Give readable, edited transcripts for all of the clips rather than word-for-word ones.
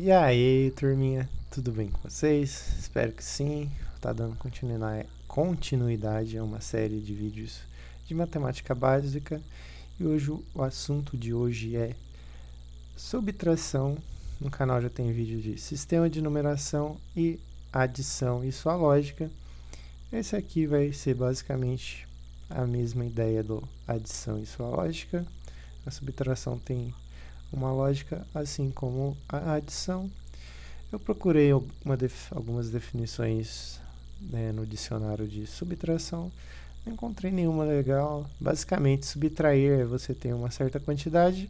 E aí, turminha, tudo bem com vocês? Espero que sim. Tá dando continuidade a uma série de vídeos de matemática básica e hoje o assunto de hoje é subtração. No canal já tem vídeo de sistema de numeração e adição e sua lógica. Esse aqui vai ser basicamente a mesma ideia do adição e sua lógica. A subtração tem uma lógica assim como a adição. Eu procurei algumas definições, né, no dicionário de subtração, não encontrei nenhuma legal. Basicamente, subtrair é você tem uma certa quantidade,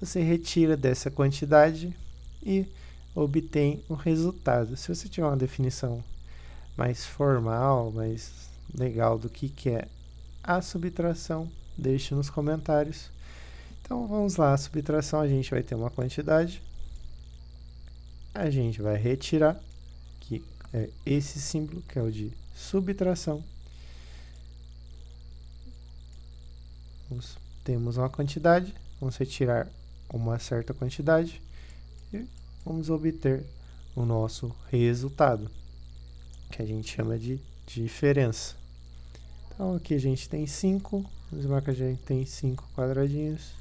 você retira dessa quantidade e obtém o resultado. Se você tiver uma definição mais formal, mais legal do que é a subtração, deixe nos comentários. Então vamos lá, a subtração a gente vai ter uma quantidade, a gente vai retirar, que é esse símbolo, que é o de subtração. Temos uma quantidade, vamos retirar uma certa quantidade e vamos obter o nosso resultado, que a gente chama de diferença. Então aqui a gente tem 5, vamos marcar que a gente tem 5 quadradinhos.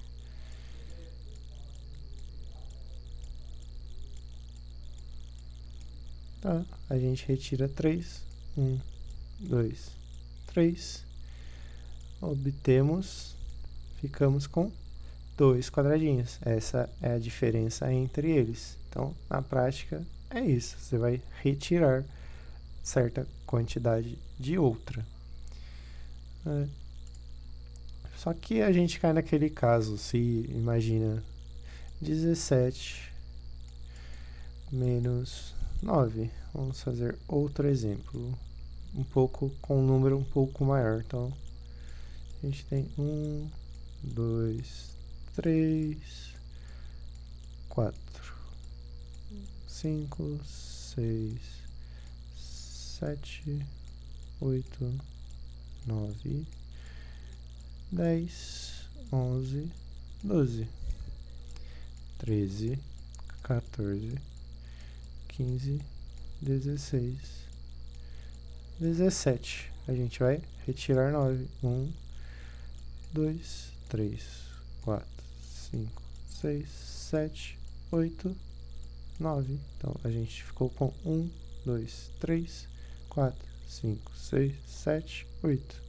Tá, a gente retira 3, 1, 2, 3, obtemos, ficamos com 2 quadradinhos. Essa é a diferença entre eles. Então, na prática, é isso. Você vai retirar certa quantidade de outra. Só que a gente cai naquele caso, se imagina 17 menos 9. Vamos fazer outro exemplo, com um número um pouco maior. Então, a gente tem 1, 2, 3, 4, 5, 6, 7, 8, 9, 10, 11, 12, 13, 14, 15, 16, 17. A gente vai retirar 9. 1, 2, 3, 4, 5, 6, 7, 8, 9. Então, a gente ficou com 1, 2, 3, 4, 5, 6, 7, 8.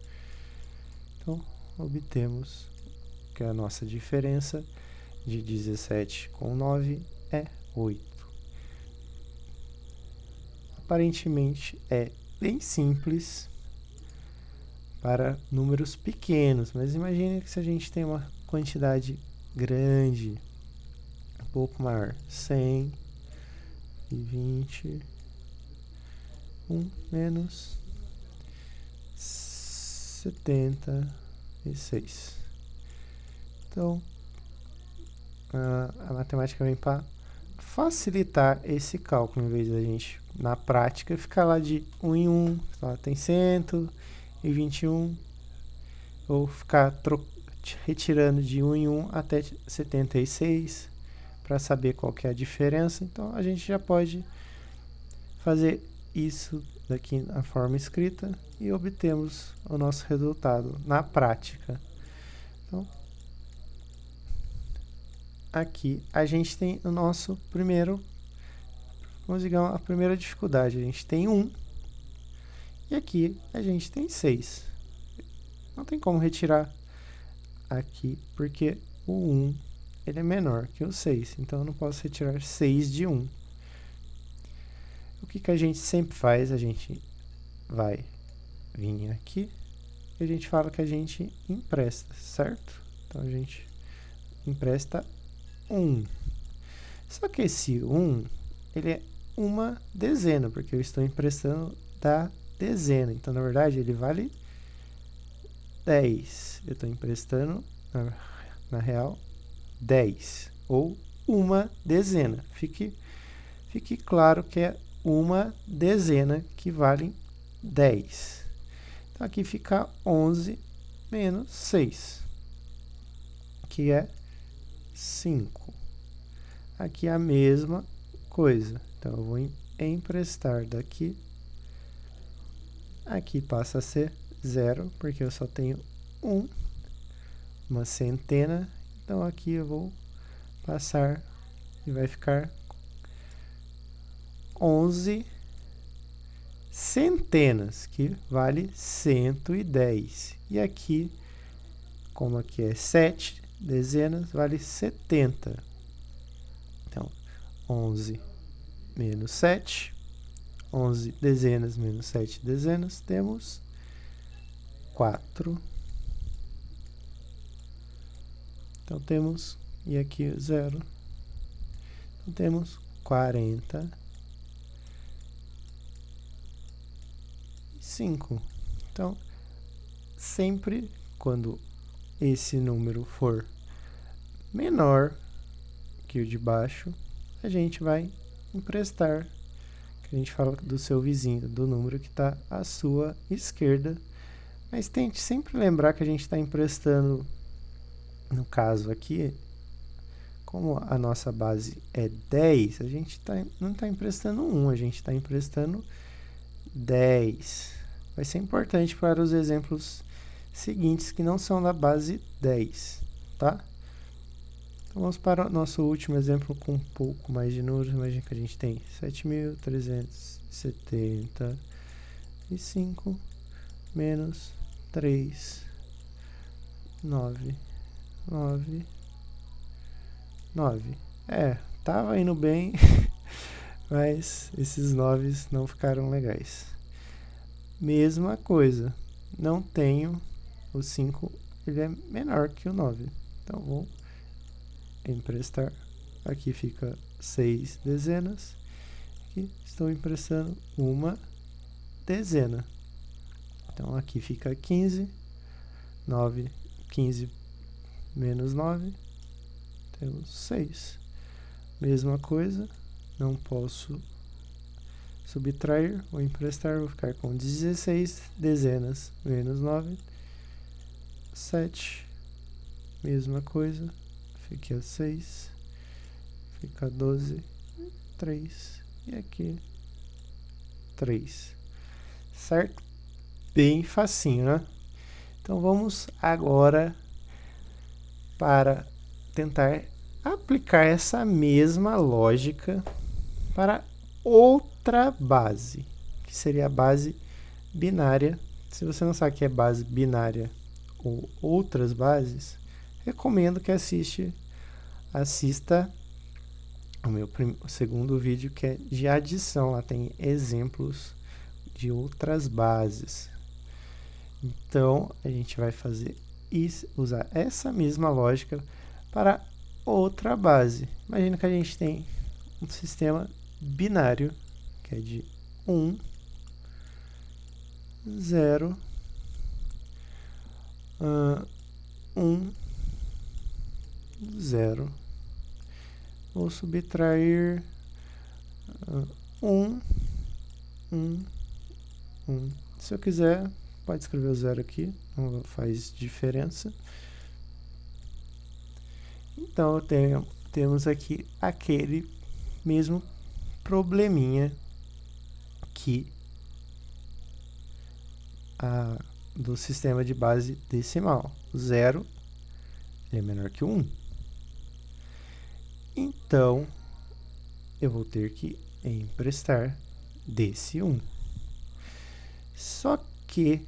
Então, obtemos que a nossa diferença de 17 com 9 é 8. Aparentemente é bem simples para números pequenos, mas imagine que se a gente tem uma quantidade grande, um pouco maior, 120, 1 menos 76. Então, a matemática vem para facilitar esse cálculo, em vez da gente, na prática, ficar lá de 1 em 1, lá tem 121, ou ficar retirando de 1 em 1 até 76 para saber qual que é a diferença. Então, a gente já pode fazer isso daqui na forma escrita e obtemos o nosso resultado na prática. Então, aqui a gente tem o nosso primeiro, vamos ligar a primeira dificuldade. A gente tem 1 e aqui a gente tem 6. Não tem como retirar aqui, porque o 1 ele é menor que o 6, então eu não posso retirar 6 de 1. O que a gente sempre faz? A gente vai vir aqui e a gente fala que a gente empresta, certo? Então a gente empresta 1. Só que esse 1, ele é uma dezena, porque eu estou emprestando da dezena. Então, na verdade, ele vale 10. Eu estou emprestando, na real, 10. Ou uma dezena. Fique claro que é uma dezena que vale 10. Então, aqui fica 11 menos 6, que é 5. Aqui a mesma coisa. Então, eu vou emprestar daqui. Aqui passa a ser 0, porque eu só tenho uma centena. Então, aqui eu vou passar e vai ficar 11 centenas, que vale 110. E aqui, como aqui é 7 dezenas, vale 70. Então, 11 menos 7, 11 dezenas menos 7 dezenas, temos 4. Então, temos, e aqui 0. Então, temos 45. Então, sempre quando esse número for menor que o de baixo, a gente vai emprestar, que a gente fala do seu vizinho, do número que está à sua esquerda. Mas tente sempre lembrar que a gente está emprestando, no caso aqui, como a nossa base é 10, a gente não está emprestando 1, a gente está emprestando 10. Vai ser importante para os exemplos seguintes que não são da base 10, tá? Então, vamos para o nosso último exemplo com um pouco mais de números. Imagina que a gente tem 7.375 menos 3, 9, 9, 9. Tava indo bem, mas esses 9 não ficaram legais. Mesma coisa, não tenho o 5, ele é menor que o 9. Então, vou emprestar. Aqui fica 6 dezenas. Aqui estou emprestando uma dezena. Então, aqui fica 15. 9, 15 menos 9. Temos 6. Mesma coisa, não posso subtrair, vou emprestar, vou ficar com 16 dezenas menos 9. 7. Mesma coisa, fica 6. Fica 12. 3. E aqui 3. Certo? Bem facinho, né? Então, vamos agora para tentar aplicar essa mesma lógica para outra base, que seria a base binária. Se você não sabe o que é base binária ou outras bases, recomendo que assista o meu segundo vídeo, que é de adição. Lá tem exemplos de outras bases. Então, a gente vai fazer isso, usar essa mesma lógica para outra base. Imagina que a gente tem um sistema binário, que é de 1, 0, 1, 0. Vou subtrair 1, 1, 1. Se eu quiser, pode escrever o 0 aqui, não faz diferença. Então, temos aqui aquele mesmo probleminha que do sistema de base decimal. O 0 é menor que o 1. Então, eu vou ter que emprestar desse 1. Só que,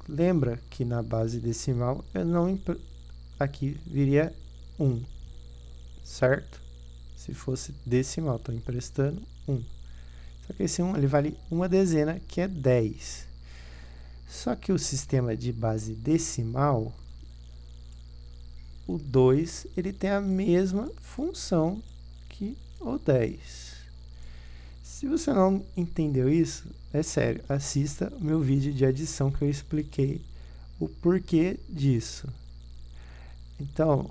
lembra que na base decimal, eu não aqui viria 1, certo? Se fosse decimal, estou emprestando 1. Só que esse 1 ele vale uma dezena, que é 10. Só que o sistema de base decimal, o 2, ele tem a mesma função que o 10. Se você não entendeu isso, é sério, assista o meu vídeo de adição que eu expliquei o porquê disso. Então,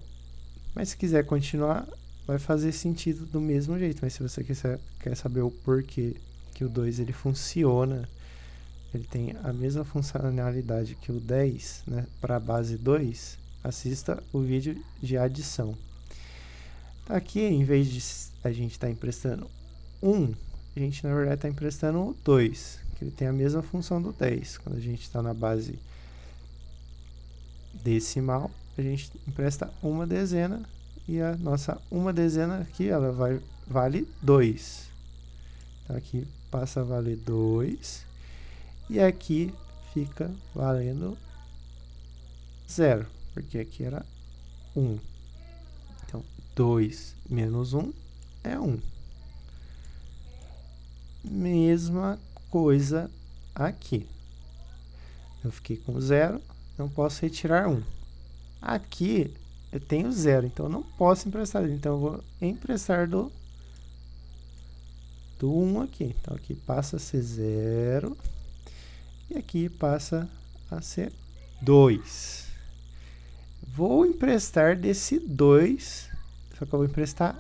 mas se quiser continuar, vai fazer sentido do mesmo jeito. Mas se você quer saber o porquê que o 2 ele funciona, ele tem a mesma funcionalidade que o 10, né, para a base 2, assista o vídeo de adição. Aqui, em vez de a gente estar emprestando 1, a gente na verdade está emprestando o 2, que ele tem a mesma função do 10. Quando a gente está na base decimal, a gente empresta uma dezena e a nossa uma dezena aqui ela vale 2. Então aqui passa a valer 2 e aqui fica valendo 0, porque aqui era 1. Então 2 menos 1 é 1. Mesma coisa aqui. Eu fiquei com 0, não posso retirar 1. Aqui eu tenho 0, então eu não posso emprestar. Então eu vou emprestar do 1 aqui. Então aqui passa a ser 0 e aqui passa a ser 2. Vou emprestar desse 2, só que eu vou emprestar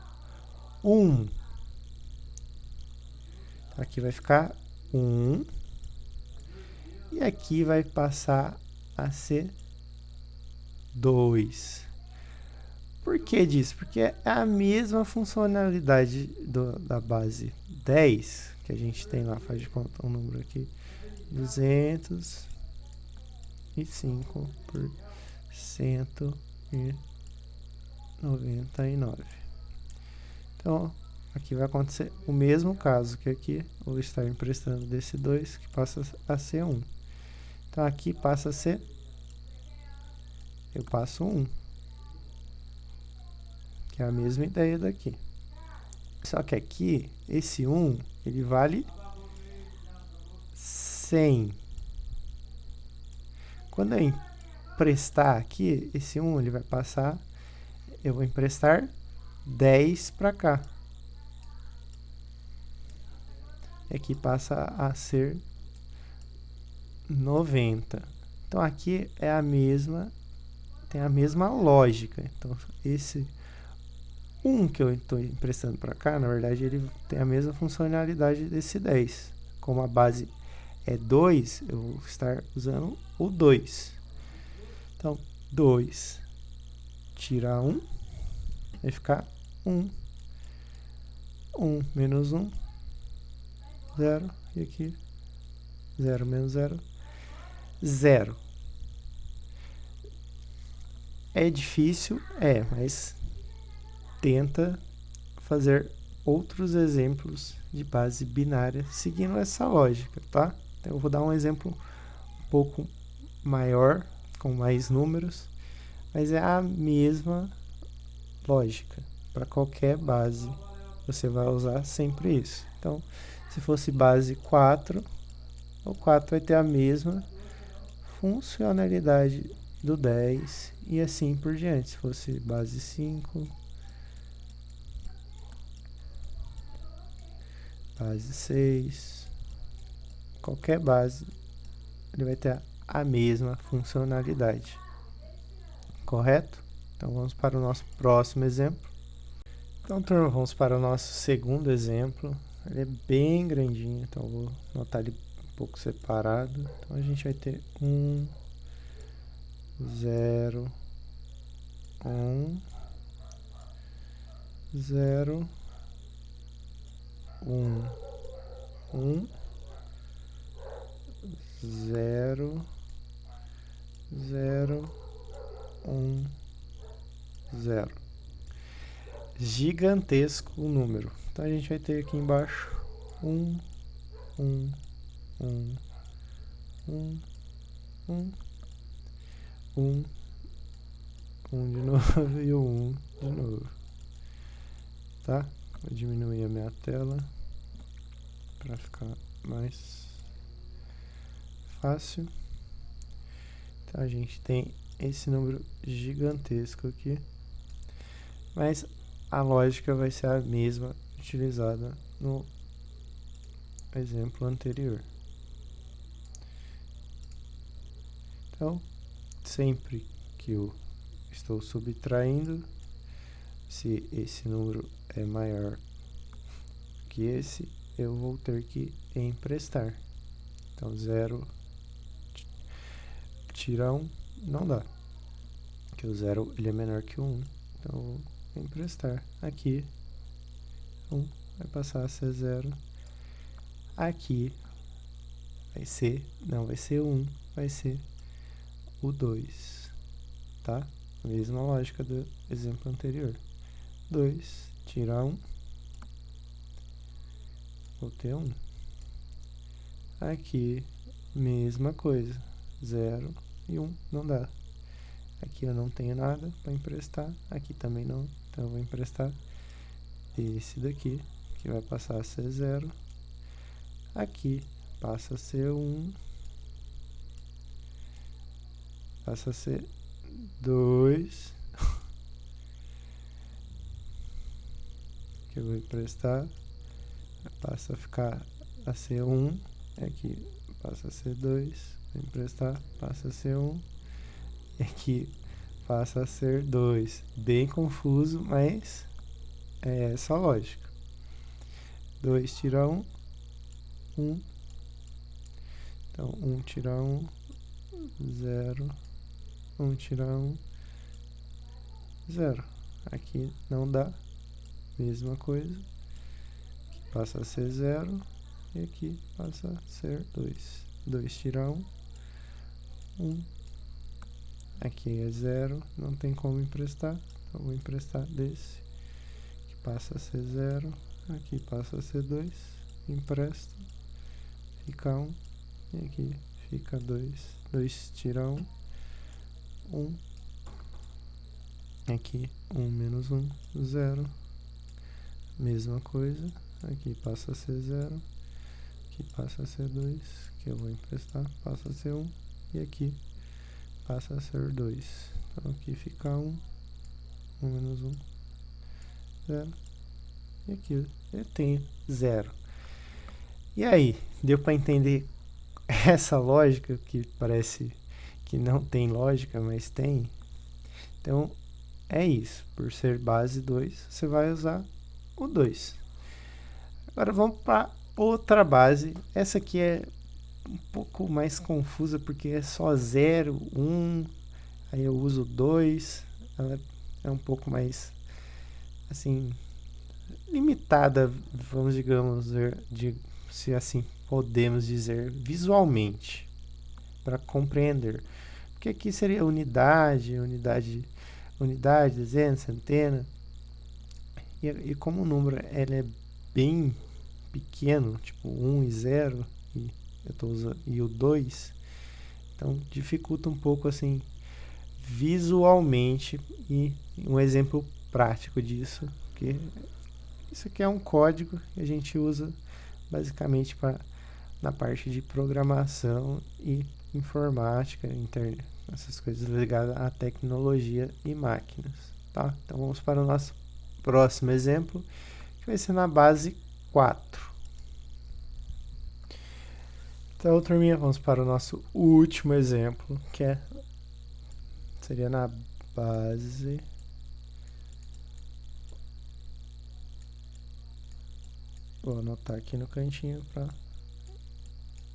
1. Aqui vai ficar 1 e aqui vai passar a ser 2. Por que disso? Porque é a mesma funcionalidade da base 10, que a gente tem lá, faz de conta um número aqui, 205 por 199. Então, aqui vai acontecer o mesmo caso, que aqui eu vou estar emprestando desse 2, que passa a ser 1. Então, aqui passa a ser, eu passo 1. Que é a mesma ideia daqui. Só que aqui, esse 1, ele vale 100. Quando eu emprestar aqui, esse 1, ele vai passar, eu vou emprestar 10 para cá. E aqui passa a ser 90. Então, aqui é a mesma, tem a mesma lógica. Então, esse 1 que eu estou emprestando para cá, na verdade, ele tem a mesma funcionalidade desse 10. Como a base é 2, eu vou estar usando o 2. Então, 2 tira 1, vai ficar 1. 1 menos 1, 0. E aqui, 0 menos 0, 0. É difícil? É, mas tenta fazer outros exemplos de base binária seguindo essa lógica, tá? Então, eu vou dar um exemplo um pouco maior, com mais números, mas é a mesma lógica. Para qualquer base, você vai usar sempre isso. Então, se fosse base 4, o 4 vai ter a mesma funcionalidade do 10 e assim por diante. Se fosse base 5, base 6, qualquer base, ele vai ter a mesma funcionalidade. Correto? Então, vamos para o nosso próximo exemplo. Então, turma, vamos para o nosso segundo exemplo. Ele é bem grandinho, então eu vou anotar ele um pouco separado. Então, a gente vai ter 1, 0, 1, 0, 1, 1, 0, 0, 1, 0. Gigantesco o número. Então a gente vai ter aqui embaixo 1, 1, 1, 1, 1, 1, 1 de novo e o 1 de novo. Tá? Vou diminuir a minha tela para ficar mais fácil. Então a gente tem esse número gigantesco aqui, mas a lógica vai ser a mesma utilizada no exemplo anterior. Então, sempre que eu estou subtraindo, se esse número é maior que esse, eu vou ter que emprestar. Então, 0 tira 1, não dá. Porque o 0 ele é menor que o 1. Então, eu vou emprestar. Aqui, 1 vai passar a ser 0. Aqui vai ser, não vai ser 1, vai ser o 2, tá? Mesma lógica do exemplo anterior. 2, tira 1, vou ter 1. Aqui, mesma coisa, 0 e 1, não dá. Aqui eu não tenho nada para emprestar, aqui também não, então eu vou emprestar esse daqui, que vai passar a ser 0. Aqui passa a ser 1, passa a ser 2, que eu vou emprestar, passa a ficar a ser 1, aqui passa a ser 2, vou emprestar, passa a ser 1, e aqui passa a ser 2. Bem confuso, mas é essa a lógica. 2 tira 1, 1. Então, 1 tira 1, 0. 1 tira 1, 0. Aqui não dá. Mesma coisa. Aqui passa a ser 0. E aqui passa a ser 2. 2 tira 1, 1. Aqui é 0. Não tem como emprestar. Então, vou emprestar desse. Aqui passa a ser 0. Aqui passa a ser 2. Empresto. Fica 1. E aqui fica 2. 2 tira 1. 1. Aqui 1 menos 1, 0. Mesma coisa. Aqui passa a ser 0. Aqui passa a ser 2. Que eu vou emprestar. Passa a ser 1. E aqui passa a ser 2. Então aqui fica 1. 1 menos 1, 0. E aqui eu tenho 0. E aí, deu para entender essa lógica que parece que não tem lógica, mas tem? Então, é isso. Por ser base 2, você vai usar o 2. Agora vamos para outra base. Essa aqui é um pouco mais confusa porque é só 0, 1, aí eu uso 2. Ela é um pouco mais, assim, limitada, vamos, digamos, se assim podemos dizer, visualmente, para compreender. Porque aqui seria unidade, dezena, centena. E como o número ele é bem pequeno, tipo 1 e 0, e eu tô usando, e o 2, então dificulta um pouco assim visualmente. E um exemplo prático disso, que isso aqui é um código que a gente usa basicamente na parte de programação e informática, internet, essas coisas ligadas à tecnologia e máquinas, tá? Então vamos para o nosso próximo exemplo, que vai ser na base 4. Então, turminha, vamos para o nosso último exemplo, que seria na base... Vou anotar aqui no cantinho para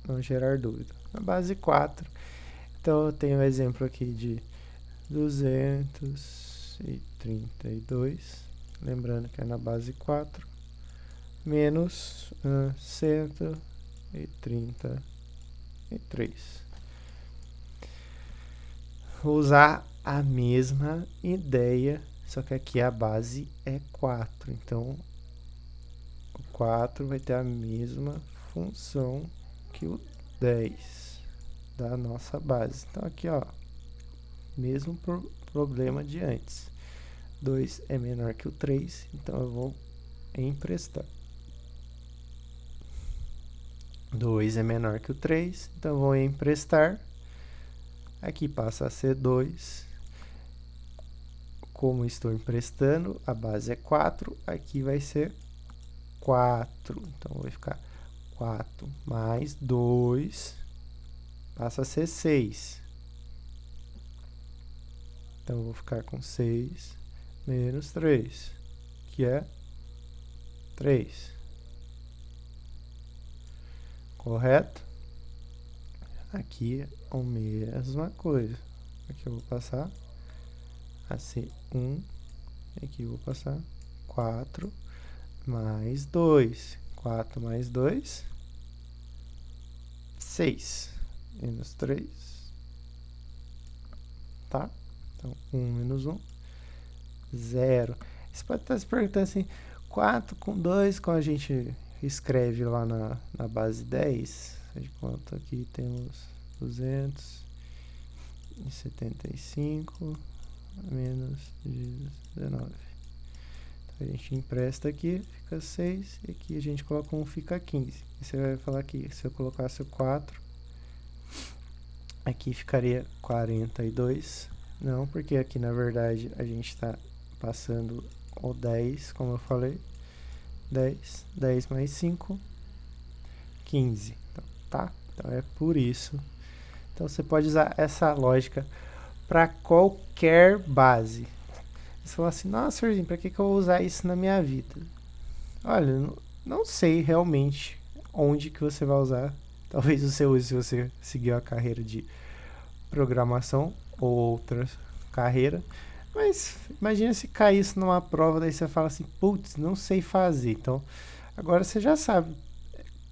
não gerar dúvida. Na base 4, então eu tenho um exemplo aqui de 232, lembrando que é na base 4, menos 133. Vou usar a mesma ideia, só que aqui a base é 4, então o 4 vai ter a mesma função que o 10 da nossa base. Então aqui, ó, mesmo problema de antes. 2 é menor que o 3, então eu vou emprestar. 2 é menor que o 3, então eu vou emprestar. Aqui passa a ser 2. Como estou emprestando, a base é 4, aqui vai ser 4. Então vai ficar 4 mais 2, passa a ser 6. Então eu vou ficar com 6 menos 3, que é 3. Correto? Aqui é a mesma coisa. Aqui eu vou passar a ser 1, Aqui eu vou passar 4 mais 2. 4 mais 2, 6. Menos 3. Tá? Então, 1 menos 1, 0. Você pode estar se perguntando assim, 4 com 2, como a gente escreve lá na base 10, de conta aqui temos 275 menos 19. Então, a gente empresta aqui, fica 6, e aqui a gente coloca 1, fica 15. E você vai falar que se eu colocasse o 4, aqui ficaria 42. Não, porque aqui na verdade a gente está passando o 10, como eu falei. 10 mais 5, 15. Então, tá? Então é por isso. Então você pode usar essa lógica para qualquer base. Você fala assim, nossa, Serginho, para que eu vou usar isso na minha vida? Olha, não sei realmente onde que você vai usar. Talvez você use se você seguir a carreira de programação ou outra carreira. Mas imagina se cair isso numa prova, daí você fala assim, putz, não sei fazer. Então, agora você já sabe.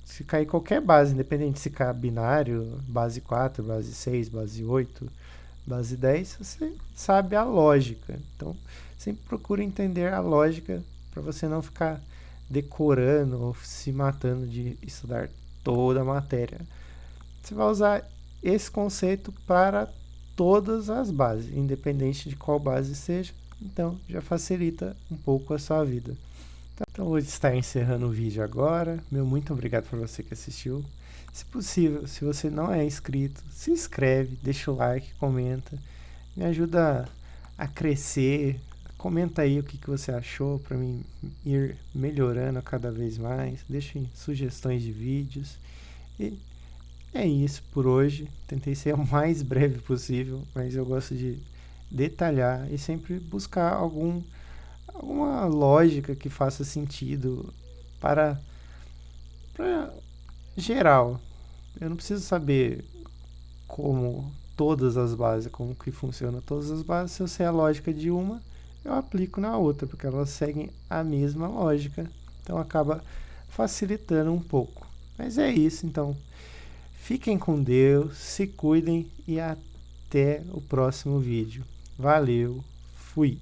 Se cair qualquer base, independente se cair binário, base 4, base 6, base 8, base 10, você sabe a lógica. Então, sempre procura entender a lógica para você não ficar decorando ou se matando de estudar toda a matéria. Você vai usar esse conceito para todas as bases, independente de qual base seja. Então, já facilita um pouco a sua vida. Então, vou estar encerrando o vídeo agora. Meu muito obrigado por você que assistiu. Se possível, se você não é inscrito, se inscreve, deixa o like, comenta. Me ajuda a crescer. Comenta aí o que você achou para mim ir melhorando cada vez mais. Deixe sugestões de vídeos. E é isso por hoje. Tentei ser o mais breve possível, mas eu gosto de detalhar e sempre buscar alguma lógica que faça sentido para geral. Eu não preciso saber como todas as bases, como que funciona todas as bases. Se eu sei a lógica de uma, eu aplico na outra, porque elas seguem a mesma lógica. Então acaba facilitando um pouco. Mas é isso, então. Fiquem com Deus, se cuidem e até o próximo vídeo. Valeu, fui!